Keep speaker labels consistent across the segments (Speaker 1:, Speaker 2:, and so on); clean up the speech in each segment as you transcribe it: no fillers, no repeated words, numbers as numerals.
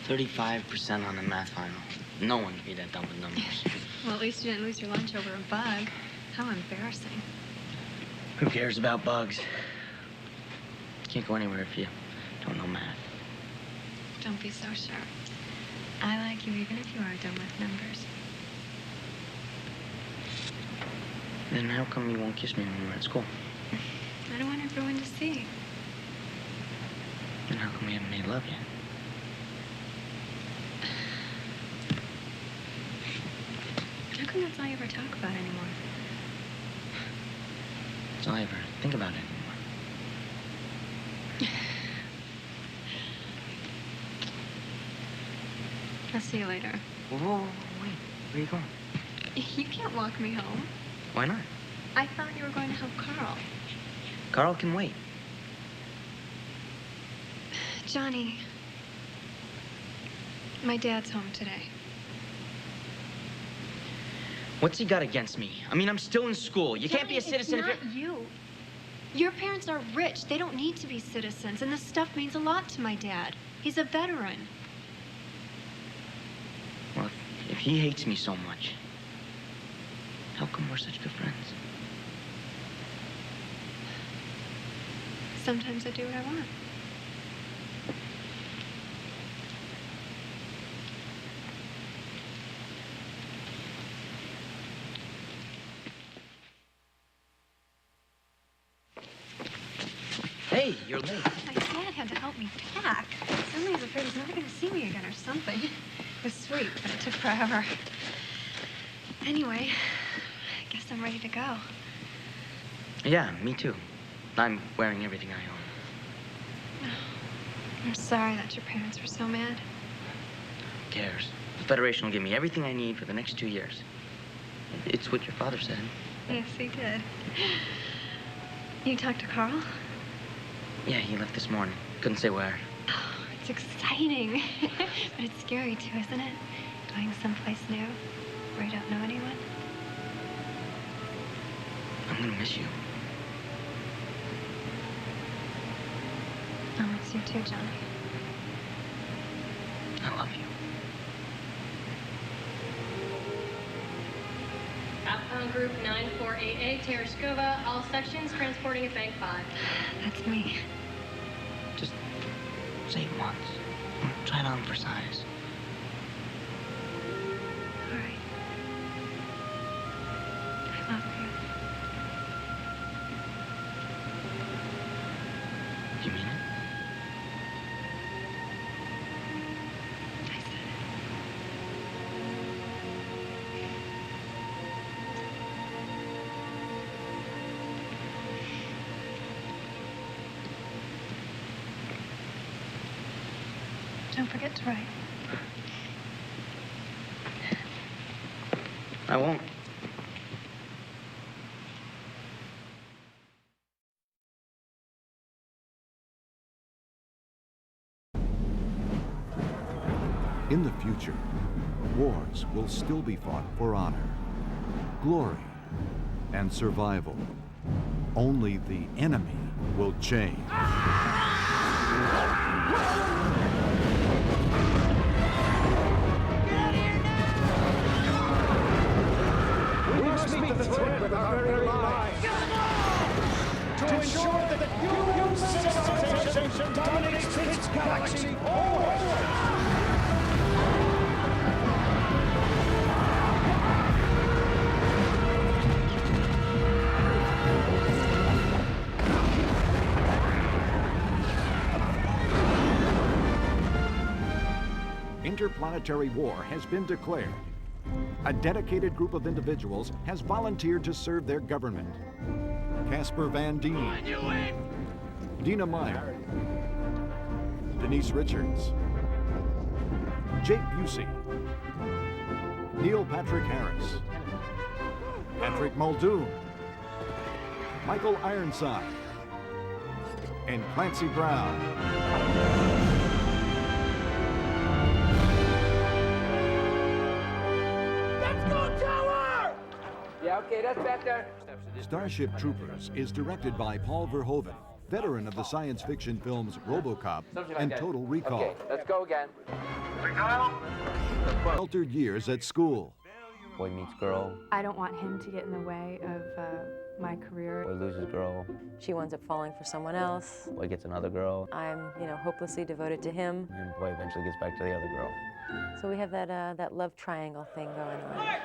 Speaker 1: 35% on the math final. No one can be that dumb with numbers.
Speaker 2: Well, at least you didn't lose your lunch over a bug. How embarrassing.
Speaker 1: Who cares about bugs? Can't go anywhere if you don't know math.
Speaker 2: Don't be so sure. I like you even if you are dumb with numbers.
Speaker 1: Then how come you won't kiss me when we're at school?
Speaker 2: I don't want everyone to see.
Speaker 1: And how come we haven't made love yet?
Speaker 2: How come that's all you ever talk about anymore?
Speaker 1: That's all I ever think about anymore.
Speaker 2: I'll see you later.
Speaker 1: Whoa, wait. Where are you going?
Speaker 2: You can't walk me home.
Speaker 1: Why not?
Speaker 2: I thought you were going to help Carl.
Speaker 1: Carl can wait.
Speaker 2: Johnny, my dad's home today.
Speaker 1: What's he got against me? I mean, I'm still in school. You can't be a citizen
Speaker 2: if you're... It's not you. Your parents are rich. They don't need to be citizens, and this stuff means a lot to my dad. He's a veteran.
Speaker 1: Well, if he hates me so much, how come we're such good friends?
Speaker 2: Sometimes I do what I want.
Speaker 1: Hey, you're late.
Speaker 2: My dad had to help me pack. Suddenly I was afraid he's never going to see me again or something. It was sweet, but it took forever. Anyway, I guess I'm ready to go.
Speaker 1: Yeah, me too. I'm wearing everything I own.
Speaker 2: I'm sorry that your parents were so mad.
Speaker 1: Who cares? The Federation will give me everything I need for the next 2 years. It's what your father said.
Speaker 2: Yes, he did. You talked to Carl?
Speaker 1: Yeah, he left this morning. Couldn't say where.
Speaker 2: Oh, it's exciting. But it's scary, too, isn't it? Going someplace new where you don't know anyone.
Speaker 1: I'm gonna miss you.
Speaker 2: I'll miss you, too, Johnny.
Speaker 1: I love you.
Speaker 3: Outbound Group 948A, Tereskova, all sections transporting at Bank 5.
Speaker 2: That's me.
Speaker 1: Just say it once. Try it on for size.
Speaker 2: All right. I love you.
Speaker 1: Do you mean it?
Speaker 2: I said it. Don't forget to write.
Speaker 1: I won't.
Speaker 4: In the future, wars will still be fought for honor, glory, and survival. Only the enemy will change.
Speaker 5: We must meet the threat with our very lives. To ensure that human civilization dominates its galaxy always.
Speaker 4: Interplanetary war has been declared. A dedicated group of individuals has volunteered to serve their government. Casper Van Dien, Dina Meyer, Denise Richards, Jake Busey, Neil Patrick Harris, Patrick Muldoon, Michael Ironside, and Clancy Brown.
Speaker 6: Yeah, okay, that's back there.
Speaker 4: Starship Troopers is directed by Verhoeven veteran of the science fiction films RoboCop and Total Recall.
Speaker 6: Okay, let's go again.
Speaker 4: Sheltered years at school.
Speaker 6: Boy meets girl.
Speaker 7: I don't want him to get in the way of my career.
Speaker 6: Boy loses girl.
Speaker 8: She winds up falling for someone else.
Speaker 6: Boy gets another girl.
Speaker 8: I'm, hopelessly devoted to him.
Speaker 6: And boy eventually gets back to the other girl.
Speaker 8: So we have that love triangle thing going on.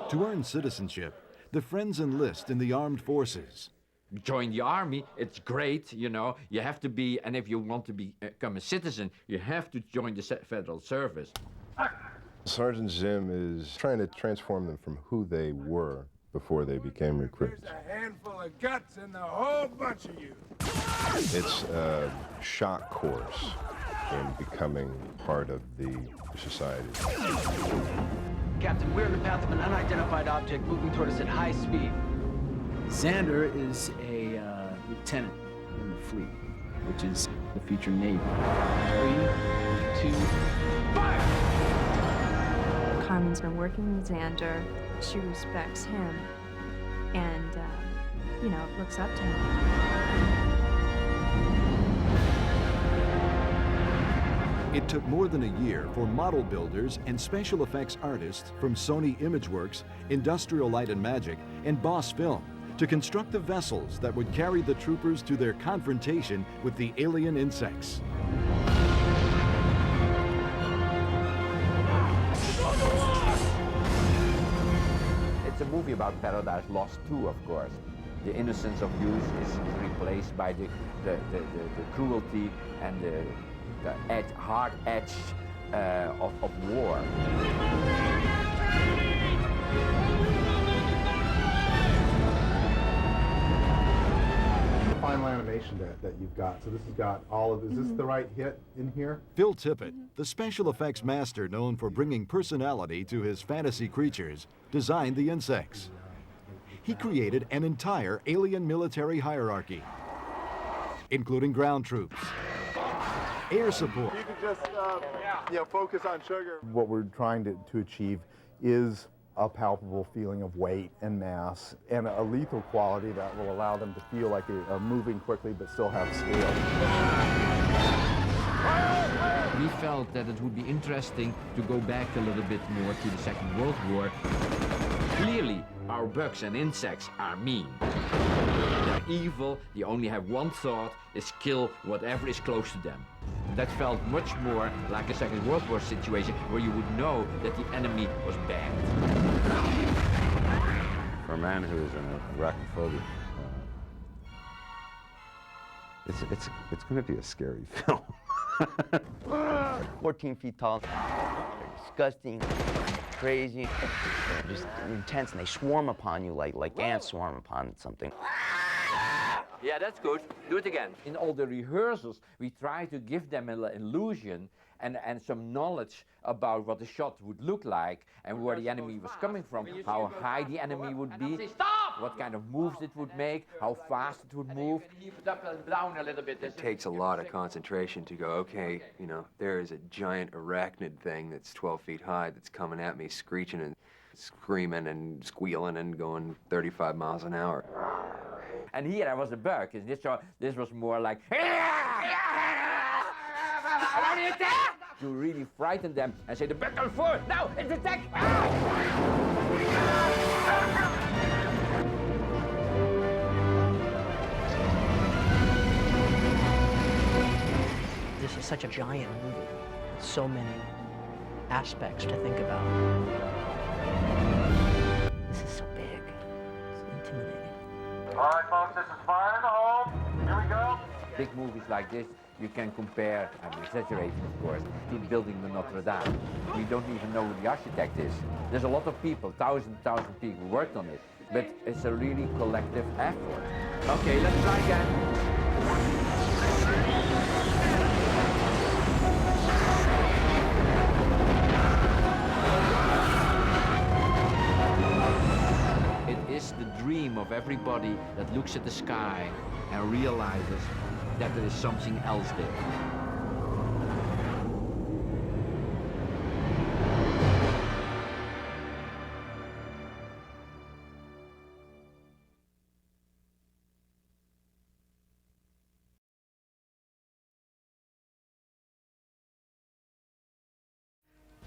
Speaker 4: To earn citizenship, the friends enlist in the armed forces.
Speaker 9: Join the army, it's great, you have to be, and if you want to become a citizen, you have to join the federal service.
Speaker 10: Sergeant Zim is trying to transform them from who they were before they became recruits.
Speaker 5: There's a handful of guts in the whole bunch of you.
Speaker 10: It's a shock course in becoming part of the society.
Speaker 1: Captain, we're in the path of an unidentified object moving toward us at high speed.
Speaker 11: Xander is a lieutenant in the fleet, which is the future Navy. 3, 2, fire!
Speaker 7: Carmen's been working with Xander. She respects him and, looks up to him.
Speaker 4: It took more than a year for model builders and special effects artists from Sony Imageworks, Industrial Light and Magic, and Boss Film to construct the vessels that would carry the troopers to their confrontation with the alien insects.
Speaker 6: It's a movie about Paradise Lost too, of course. The innocence of youth is replaced by the cruelty and the hard edge of war.
Speaker 12: Final animation that you've got. So this has got all of, is this the right hit in here?
Speaker 4: Phil Tippett, the special effects master known for bringing personality to his fantasy creatures, designed the insects. He created an entire alien military hierarchy, including ground troops, air support.
Speaker 12: You can just, focus on sugar. What we're trying to achieve is a palpable feeling of weight and mass and a lethal quality that will allow them to feel like they are moving quickly but still have scale.
Speaker 9: We felt that it would be interesting to go back a little bit more to the Second World War. Clearly, our bugs and insects are mean. They're evil, they only have one thought, is kill whatever is close to them. That felt much more like a Second World War situation where you would know that the enemy was bad.
Speaker 10: For a man who is in arachnophobia, it's going to be a scary film.
Speaker 1: 14 feet tall. They're disgusting, crazy, just intense, and they swarm upon you like ants swarm upon something.
Speaker 9: Yeah, that's good. Do it again. In all the rehearsals, we try to give them an illusion and some knowledge about what the shot would look like and where the enemy was coming from, how high the enemy would be, what kind of moves it would make, how fast it would move. Down a little bit.
Speaker 13: It takes a lot of concentration to go, okay, there is a giant arachnid thing that's 12 feet high that's coming at me, screeching and screaming and squealing and going 35 miles an hour.
Speaker 9: And here I was a bug, and this was more like, to really frighten them and say, the bug goes forward, now, it's attack!
Speaker 1: This is such a giant movie. So many aspects to think about. This is so big. It's intimidating.
Speaker 5: All right, folks, this is fire in the hole. Here we go.
Speaker 9: Big movies like this, you can compare, I'm exaggerating of course, to building the Notre Dame. We don't even know who the architect is. There's a lot of people, thousand people worked on it, but it's a really collective effort. Okay, let's try again. It is the dream of everybody that looks at the sky and realizes that there is something else there.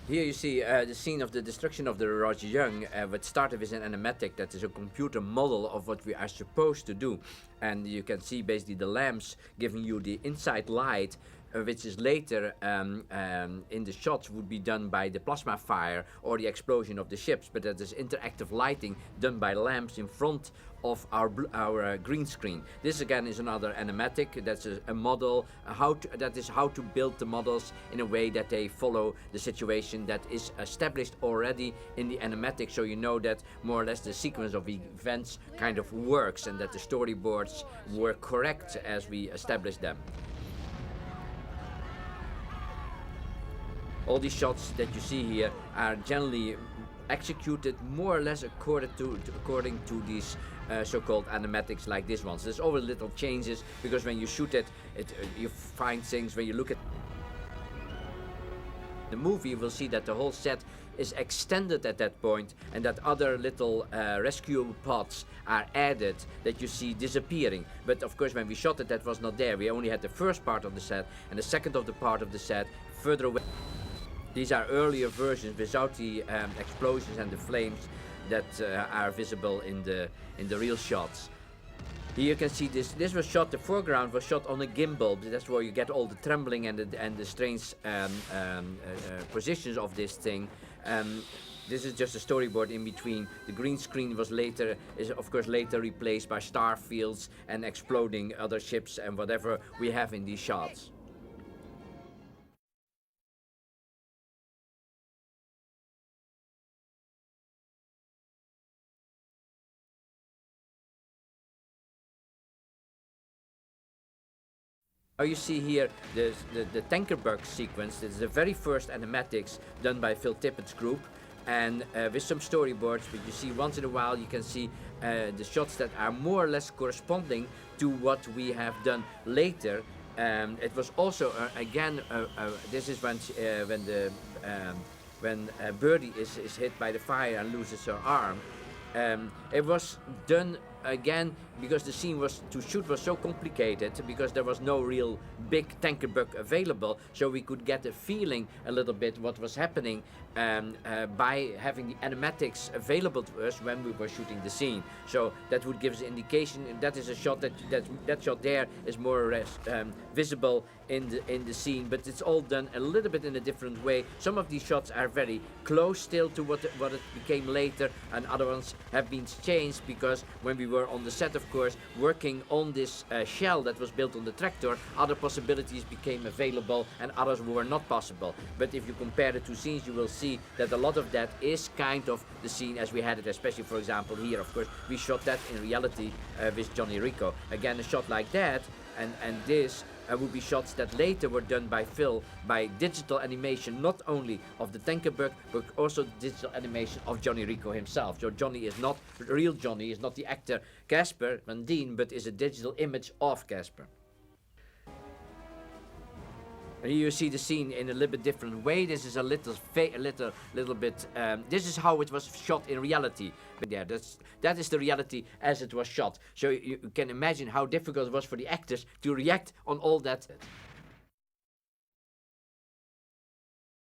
Speaker 9: Here you see the scene of the destruction of the Roger Young, what started with an animatic that is a computer model of what we are supposed to do. And you can see basically the lamps giving you the inside light, which is later in the shots would be done by the plasma fire or the explosion of the ships, but that is interactive lighting done by lamps in front of our green screen. This again is another animatic. That's a model. That is how to build the models in a way that they follow the situation that is established already in the animatic, so you know that more or less the sequence of events kind of works and that the storyboards were correct as we established them. All these shots that you see here are generally executed more or less according to these so-called animatics like this one. So there's always little changes because when you shoot it, you find things. When you look at the movie, you will see that the whole set is extended at that point and that other little rescue pods are added that you see disappearing. But of course when we shot it, that was not there. We only had the first part of the set and the second of the part of the set further away. These are earlier versions without the explosions and the flames that are visible in the real shots. Here you can see this was shot, the foreground was shot on a gimbal. That's where you get all the trembling and the strange positions of this thing. This is just a storyboard in between. The green screen was of course later replaced by star fields and exploding other ships and whatever we have in these shots. Now you see here the tanker bug sequence. This is the very first animatics done by Phil Tippett's group, and with some storyboards. But you see once in a while you can see the shots that are more or less corresponding to what we have done later. It was also again this is when Birdie is hit by the fire and loses her arm. It was done again because the scene to shoot was so complicated because there was no real big tanker bug available, so we could get a feeling a little bit what was happening by having the animatics available to us when we were shooting the scene. So that would give us an indication. That is a shot that shot there is more or less visible in the scene, but it's all done a little bit in a different way. Some of these shots are very close still to what it became later, and other ones have been changed because when we were on the set, of course, working on this shell that was built on the tractor, other possibilities became available and others were not possible. But if you compare the two scenes, you will see that a lot of that is kind of the scene as we had it, especially for example here. Of course, we shot that in reality with Johnny Rico. Again, a shot like that and this would be shots that later were done by Phil by digital animation, not only of the tanker bug, but also digital animation of Johnny Rico himself. So Johnny is not, real Johnny is not the actor Casper Van Dien, but is a digital image of Casper. And here you see the scene in a little bit different way. This is a little bit. This is how it was shot in reality. But yeah, that is the reality as it was shot. So you can imagine how difficult it was for the actors to react on all that.